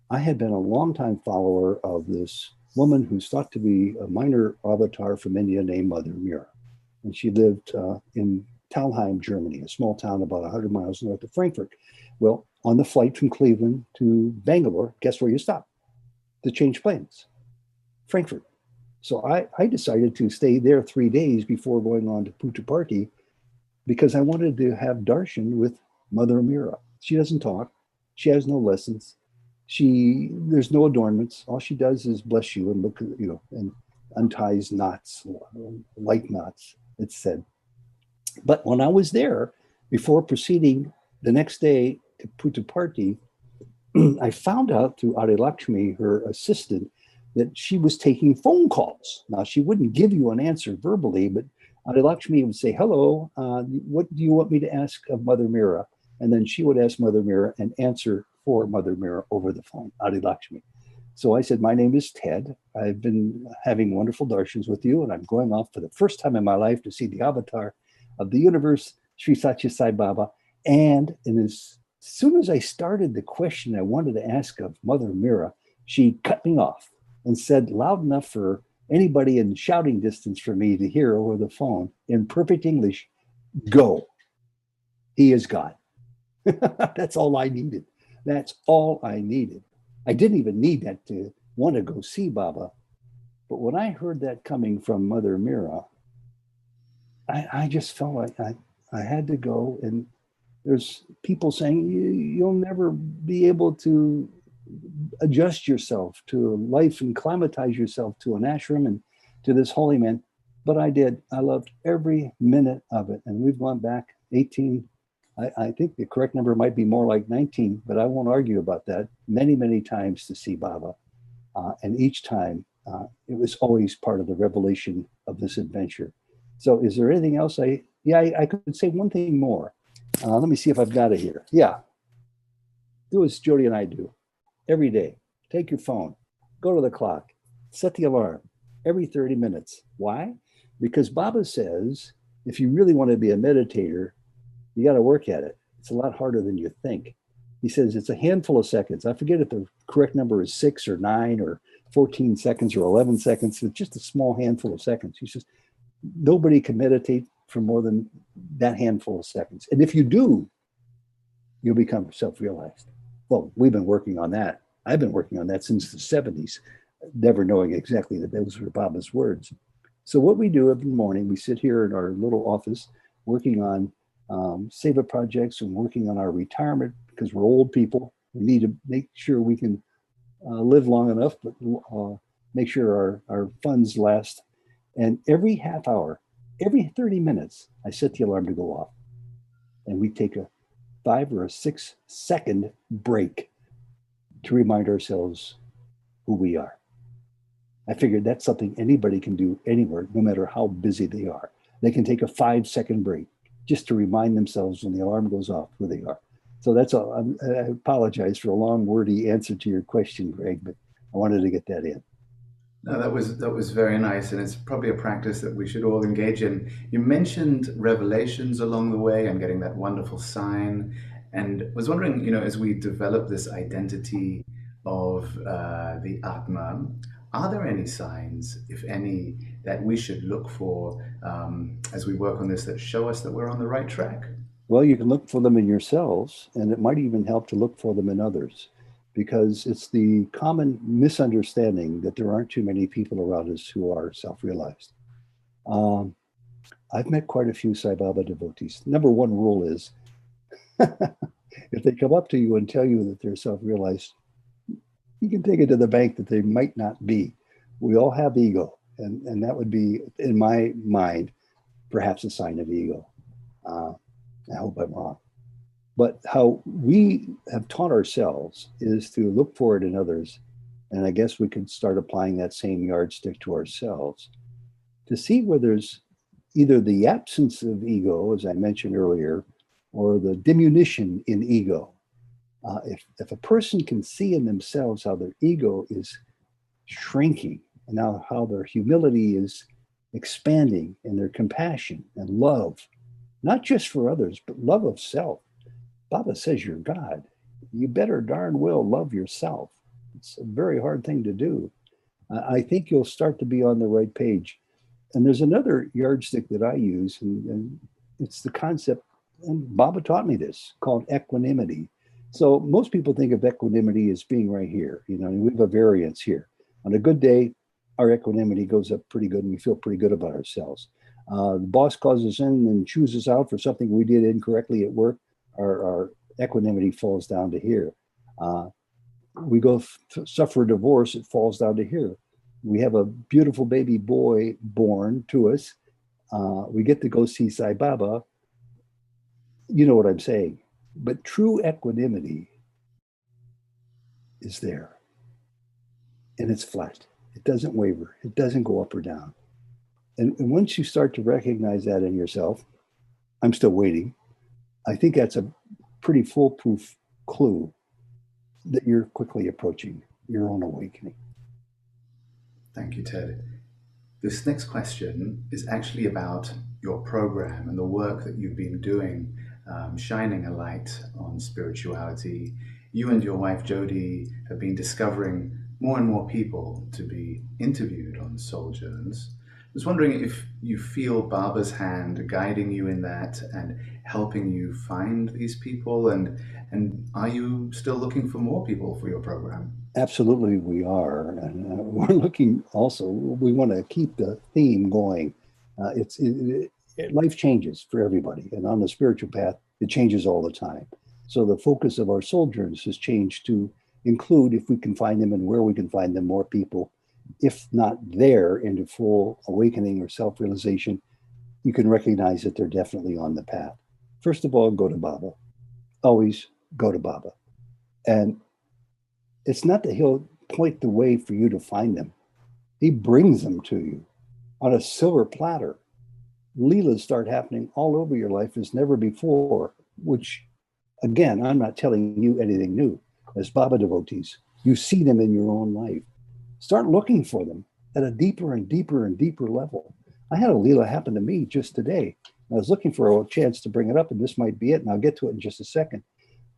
I had been a longtime follower of this woman who's thought to be a minor avatar from India named Mother Mira. And she lived in Talheim, Germany, a small town about 100 miles north of Frankfurt. Well, on the flight from Cleveland to Bangalore, guess where you stop to change planes? Frankfurt. So I decided to stay there 3 days before going on to Puttaparthi because I wanted to have darshan with Mother Mira. She doesn't talk. She has no lessons. There's no adornments. All she does is bless you and look, and unties knots, light knots, it's said. But when I was there, before proceeding the next day to Puttaparthi, I found out through Adi Lakshmi, her assistant, that she was taking phone calls. Now, she wouldn't give you an answer verbally, but Adi Lakshmi would say, hello, what do you want me to ask of Mother Mira? And then she would ask Mother Mira and answer for Mother Mira over the phone, Adi Lakshmi. So I said, my name is Ted. I've been having wonderful darshans with you, and I'm going off for the first time in my life to see the avatar of the universe, Sri Satya Sai Baba. And as soon as I started the question I wanted to ask of Mother Mira, she cut me off and said loud enough for anybody in shouting distance for me to hear over the phone in perfect English, go. He is God. That's all I needed. That's all I needed. I didn't even need that to want to go see Baba. But when I heard that coming from Mother Mira, I just felt like I had to go. And there's people saying, you'll never be able to adjust yourself to life and climatize yourself to an ashram and to this holy man. But I did. I loved every minute of it. And we've gone back 18, I think the correct number might be more like 19, but I won't argue about that, many, many times to see Baba. And each time it was always part of the revelation of this adventure. So is there anything else I could say one thing more. Let me see if I've got it here. Yeah. Do as Jody and I do every day. Take your phone, go to the clock, set the alarm every 30 minutes. Why? Because Baba says, if you really want to be a meditator, you got to work at it. It's a lot harder than you think. He says it's a handful of seconds. I forget if the correct number is 6 or 9 or 14 seconds or 11 seconds. It's just a small handful of seconds. He says, nobody can meditate for more than that handful of seconds. And if you do, you'll become self-realized. Well, we've been working on that. I've been working on that since the 70s, never knowing exactly that those were Baba's words. So what we do every morning, we sit here in our little office working on seva projects and working on our retirement because we're old people. We need to make sure we can live long enough, but make sure our funds last. And every half hour, every 30 minutes, I set the alarm to go off. And we take a 5 or a 6 second break to remind ourselves who we are. I figured that's something anybody can do anywhere, no matter how busy they are. They can take a 5-second break just to remind themselves when the alarm goes off who they are. So that's all. I apologize for a long, wordy answer to your question, Greg, but I wanted to get that in. No, that was very nice, and it's probably a practice that we should all engage in. You mentioned revelations along the way and getting that wonderful sign, and was wondering, as we develop this identity of the Atma, are there any signs, if any, that we should look for as we work on this that show us that we're on the right track? Well, you can look for them in yourselves, and it might even help to look for them in others, because it's the common misunderstanding that there aren't too many people around us who are self-realized. I've met quite a few Sai Baba devotees. Number one rule is, if they come up to you and tell you that they're self-realized, you can take it to the bank that they might not be. We all have ego, and that would be, in my mind, perhaps a sign of ego. I hope I'm wrong. But how we have taught ourselves is to look for it in others. And I guess we could start applying that same yardstick to ourselves to see where there's either the absence of ego, as I mentioned earlier, or the diminution in ego. If a person can see in themselves how their ego is shrinking and now how their humility is expanding and their compassion and love, not just for others, but love of self. Baba says you're God. You better darn well love yourself. It's a very hard thing to do. I think you'll start to be on the right page. And there's another yardstick that I use, and it's the concept, and Baba taught me this, called equanimity. So most people think of equanimity as being right here. We have a variance here. On a good day, our equanimity goes up pretty good and we feel pretty good about ourselves. The boss calls us in and chews us out for something we did incorrectly at work. Our equanimity falls down to here. We go suffer a divorce, it falls down to here. We have a beautiful baby boy born to us. We get to go see Sai Baba. You know what I'm saying. But true equanimity is there. And it's flat. It doesn't waver. It doesn't go up or down. And once you start to recognize that in yourself, I'm still waiting. I think that's a pretty foolproof clue that you're quickly approaching your own awakening. Thank you, Ted. This next question is actually about your program and the work that you've been doing, shining a light on spirituality. You and your wife, Jody, have been discovering more and more people to be interviewed on Souljourns. I was wondering if you feel Baba's hand guiding you in that and helping you find these people, and are you still looking for more people for your program? Absolutely, we are. And we're looking also, we want to keep the theme going. Life changes for everybody. And on the spiritual path, it changes all the time. So the focus of our Souljourns has changed to include, if we can find them and where we can find them, more people, if not there into full awakening or self-realization, you can recognize that they're definitely on the path. First of all, go to Baba. Always go to Baba. And it's not that he'll point the way for you to find them. He brings them to you on a silver platter. Leelas start happening all over your life as never before, which, again, I'm not telling you anything new. As Baba devotees, you see them in your own life. Start looking for them at a deeper and deeper and deeper level. I had a Leela happen to me just today. I was looking for a chance to bring it up, and this might be it, and I'll get to it in just a second.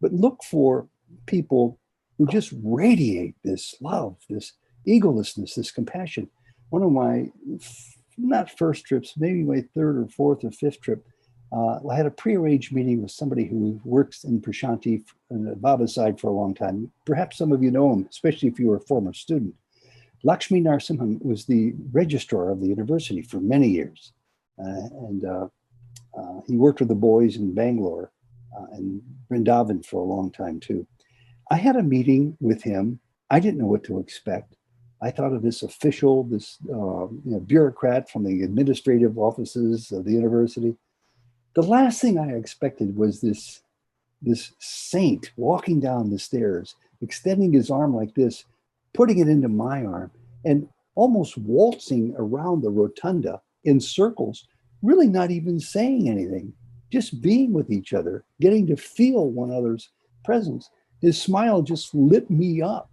But look for people who just radiate this love, this egolessness, this compassion. One of my, not first trips, maybe my third or fourth or fifth trip, I had a prearranged meeting with somebody who works in Prashanti on the Baba's side for a long time. Perhaps some of you know him, especially if you were a former student. Lakshmi Narasimhan was the registrar of the university for many years. He worked with the boys in Bangalore and Vrindavan for a long time too. I had a meeting with him. I didn't know what to expect. I thought of this official, this bureaucrat from the administrative offices of the university. The last thing I expected was this saint walking down the stairs, extending his arm like this, putting it into my arm, and almost waltzing around the rotunda in circles, really not even saying anything, just being with each other, getting to feel one another's presence. His smile just lit me up.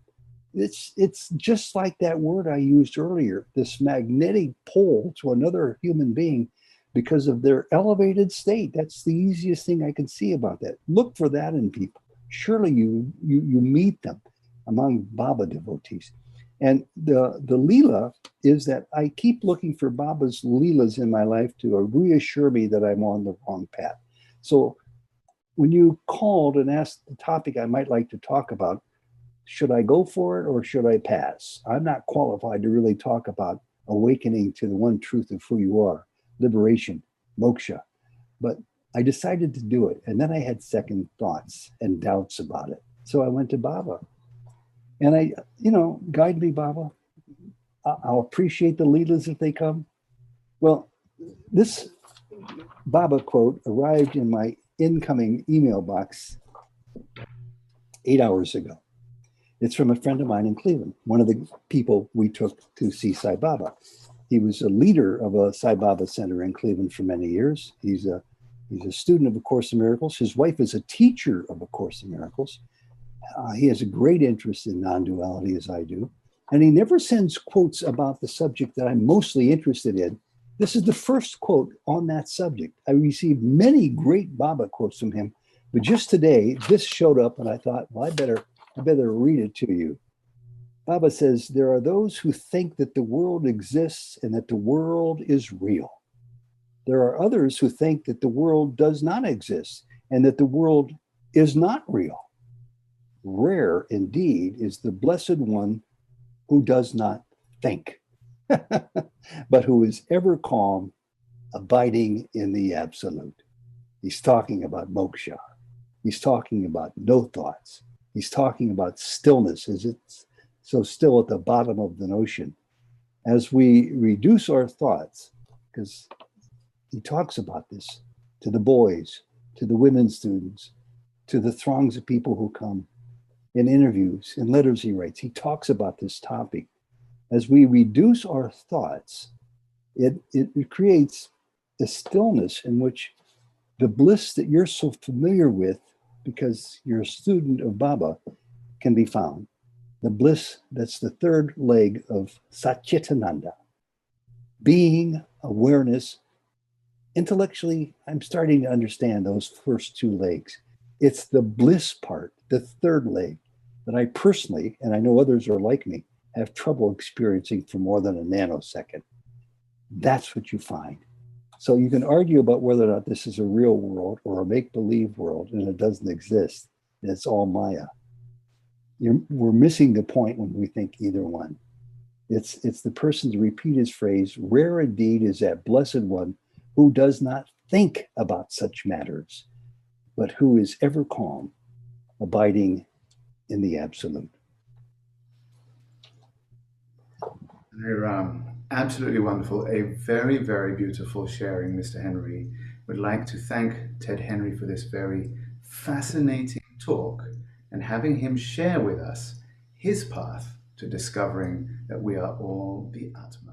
It's just like that word I used earlier, this magnetic pull to another human being because of their elevated state. That's the easiest thing I can see about that. Look for that in people. Surely you meet them among Baba devotees. And the Leela is that I keep looking for Baba's Leelas in my life to reassure me that I'm on the wrong path. So when you called and asked the topic I might like to talk about, should I go for it or should I pass? I'm not qualified to really talk about awakening to the one truth of who you are, liberation, moksha. But I decided to do it. And then I had second thoughts and doubts about it. So I went to Baba. And guide me, Baba. I'll appreciate the Leelas if they come. Well, this Baba quote arrived in my incoming email box 8 hours ago. It's from a friend of mine in Cleveland, one of the people we took to see Sai Baba. He was a leader of a Sai Baba center in Cleveland for many years. He's a student of A Course in Miracles. His wife is a teacher of A Course in Miracles. He has a great interest in non-duality, as I do. And he never sends quotes about the subject that I'm mostly interested in. This is the first quote on that subject. I received many great Baba quotes from him, but just today, this showed up and I thought, well, I better read it to you. Baba says, there are those who think that the world exists and that the world is real. There are others who think that the world does not exist and that the world is not real. Rare indeed is the blessed one who does not think, but who is ever calm, abiding in the absolute. He's talking about moksha. He's talking about no thoughts. He's talking about stillness, as it's so still at the bottom of the ocean. As we reduce our thoughts, because he talks about this to the boys, to the women students, to the throngs of people who come in interviews, in letters he writes, he talks about this topic. As we reduce our thoughts, It creates a stillness in which the bliss that you're so familiar with because you're a student of Baba can be found. The bliss that's the third leg of Sat Chit Ananda. Being, awareness. Intellectually, I'm starting to understand those first two legs. It's the bliss part, the third leg, that I personally, and I know others are like me, have trouble experiencing for more than a nanosecond. That's what you find. So you can argue about whether or not this is a real world or a make-believe world, and it doesn't exist. And it's all Maya. We're missing the point when we think either one. It's the person to repeat his phrase, rare indeed is that blessed one who does not think about such matters, but who is ever calm, abiding in the absolute. Absolutely wonderful. A very, very beautiful sharing, Mr. Henry. Would like to thank Ted Henry for this very fascinating talk and having him share with us his path to discovering that we are all the Atma.